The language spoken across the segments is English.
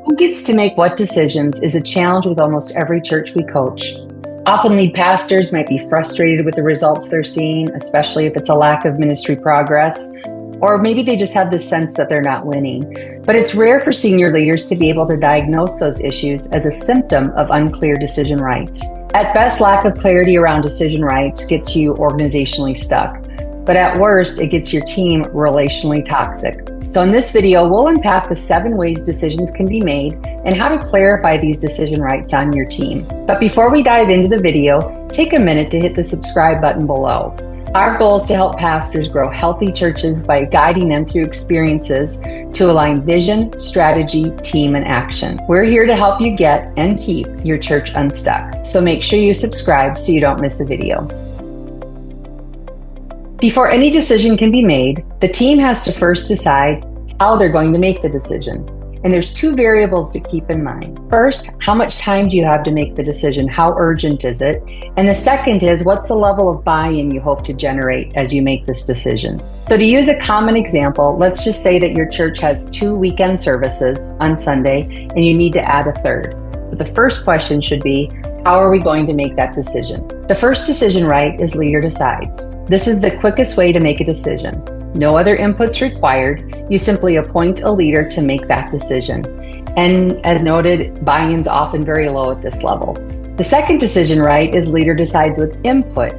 Who gets to make what decisions is a challenge with almost every church we coach. Often lead pastors might be frustrated with the results they're seeing, especially if it's a lack of ministry progress, or maybe they just have this sense that they're not winning. But it's rare for senior leaders to be able to diagnose those issues as a symptom of unclear decision rights. At best, lack of clarity around decision rights gets you organizationally stuck, but at worst, it gets your team relationally toxic. So in this video, we'll unpack the 7 ways decisions can be made and how to clarify these decision rights on your team. But before we dive into the video, take a minute to hit the subscribe button below. Our goal is to help pastors grow healthy churches by guiding them through experiences to align vision, strategy, team, and action. We're here to help you get and keep your church unstuck. So make sure you subscribe so you don't miss a video. Before any decision can be made, the team has to first decide how they're going to make the decision. And there's 2 variables to keep in mind. First, how much time do you have to make the decision? How urgent is it? And the second is, what's the level of buy-in you hope to generate as you make this decision? So to use a common example, let's just say that your church has 2 weekend services on Sunday and you need to add a third. So the first question should be, how are we going to make that decision? The first decision right is leader decides. This is the quickest way to make a decision. No other inputs required. You simply appoint a leader to make that decision. And as noted, buy-in's often very low at this level. The second decision right is leader decides with input.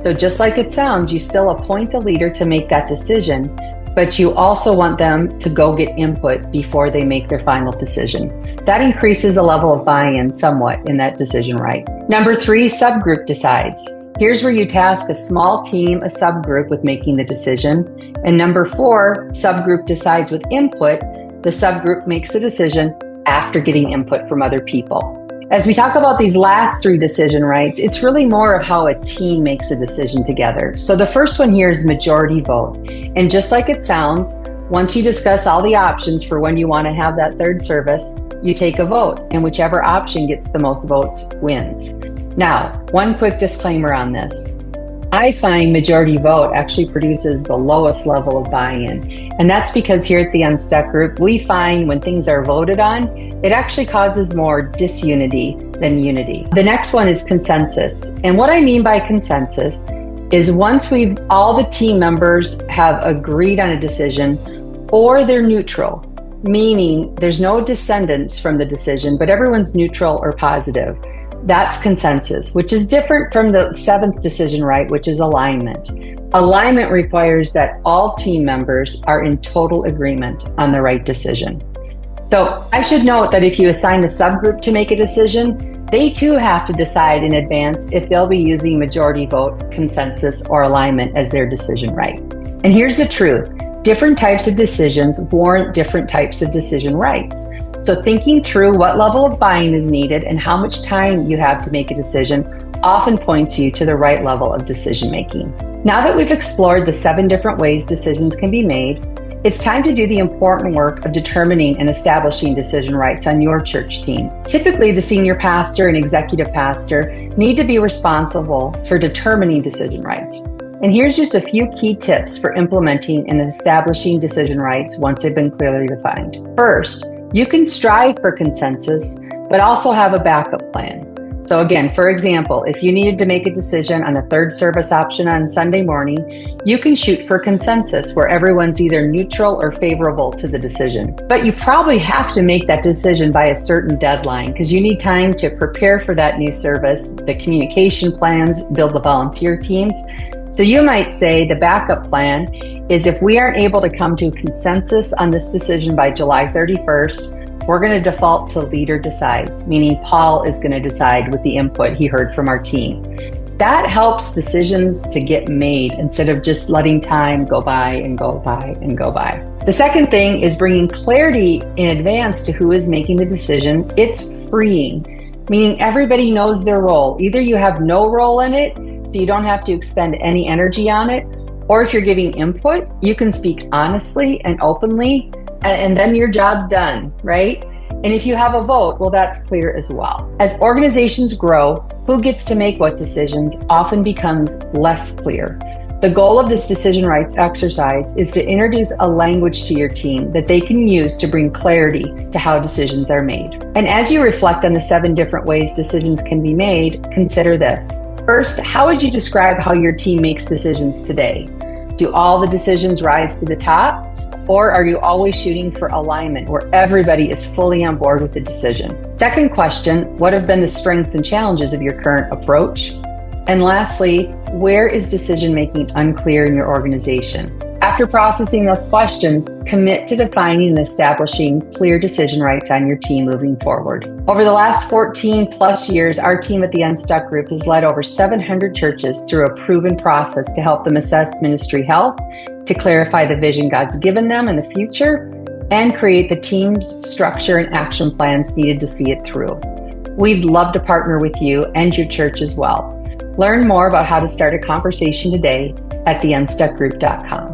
So just like it sounds, you still appoint a leader to make that decision, but you also want them to go get input before they make their final decision. That increases the level of buy-in somewhat in that decision right. Number 3, subgroup decides. Here's where you task a small team, a subgroup, with making the decision. And number 4, subgroup decides with input. The subgroup makes the decision after getting input from other people. As we talk about these last 3 decision rights, it's really more of how a team makes a decision together. So the first one here is majority vote. And just like it sounds, once you discuss all the options for when you want to have that third service, you take a vote, and whichever option gets the most votes wins. Now, one quick disclaimer on this. I find majority vote actually produces the lowest level of buy-in. And that's because here at the Unstuck group, we find when things are voted on, it actually causes more disunity than unity. The next one is consensus. And what I mean by consensus is once all the team members have agreed on a decision, or they're neutral, meaning there's no descendants from the decision, but everyone's neutral or positive. That's consensus, which is different from the 7th decision right, which is alignment. Alignment requires that all team members are in total agreement on the right decision. So I should note that if you assign a subgroup to make a decision, they too have to decide in advance if they'll be using majority vote, consensus, or alignment as their decision right. And here's the truth. Different types of decisions warrant different types of decision rights. So thinking through what level of buy-in is needed and how much time you have to make a decision often points you to the right level of decision making. Now that we've explored the 7 different ways decisions can be made, it's time to do the important work of determining and establishing decision rights on your church team. Typically, the senior pastor and executive pastor need to be responsible for determining decision rights. And here's just a few key tips for implementing and establishing decision rights once they've been clearly defined. First, you can strive for consensus, but also have a backup plan. So again, for example, if you needed to make a decision on a third service option on Sunday morning, you can shoot for consensus where everyone's either neutral or favorable to the decision. But you probably have to make that decision by a certain deadline because you need time to prepare for that new service, the communication plans, build the volunteer teams. So you might say the backup plan is if we aren't able to come to consensus on this decision by July 31st, we're going to default to leader decides, meaning Paul is going to decide with the input he heard from our team. That helps decisions to get made instead of just letting time go by and go by and go by. The second thing is bringing clarity in advance to who is making the decision. It's freeing, meaning everybody knows their role. Either you have no role in it, so you don't have to expend any energy on it, or if you're giving input, you can speak honestly and openly, and then your job's done, right? And if you have a vote, well, that's clear as well. As organizations grow, who gets to make what decisions often becomes less clear. The goal of this decision rights exercise is to introduce a language to your team that they can use to bring clarity to how decisions are made. And as you reflect on the 7 different ways decisions can be made, consider this. First, how would you describe how your team makes decisions today? Do all the decisions rise to the top? Or are you always shooting for alignment where everybody is fully on board with the decision? Second question, what have been the strengths and challenges of your current approach? And lastly, where is decision-making unclear in your organization? After processing those questions, commit to defining and establishing clear decision rights on your team moving forward. Over the last 14 plus years, our team at the Unstuck Group has led over 700 churches through a proven process to help them assess ministry health, to clarify the vision God's given them in the future, and create the team's structure and action plans needed to see it through. We'd love to partner with you and your church as well. Learn more about how to start a conversation today at theunstuckgroup.com.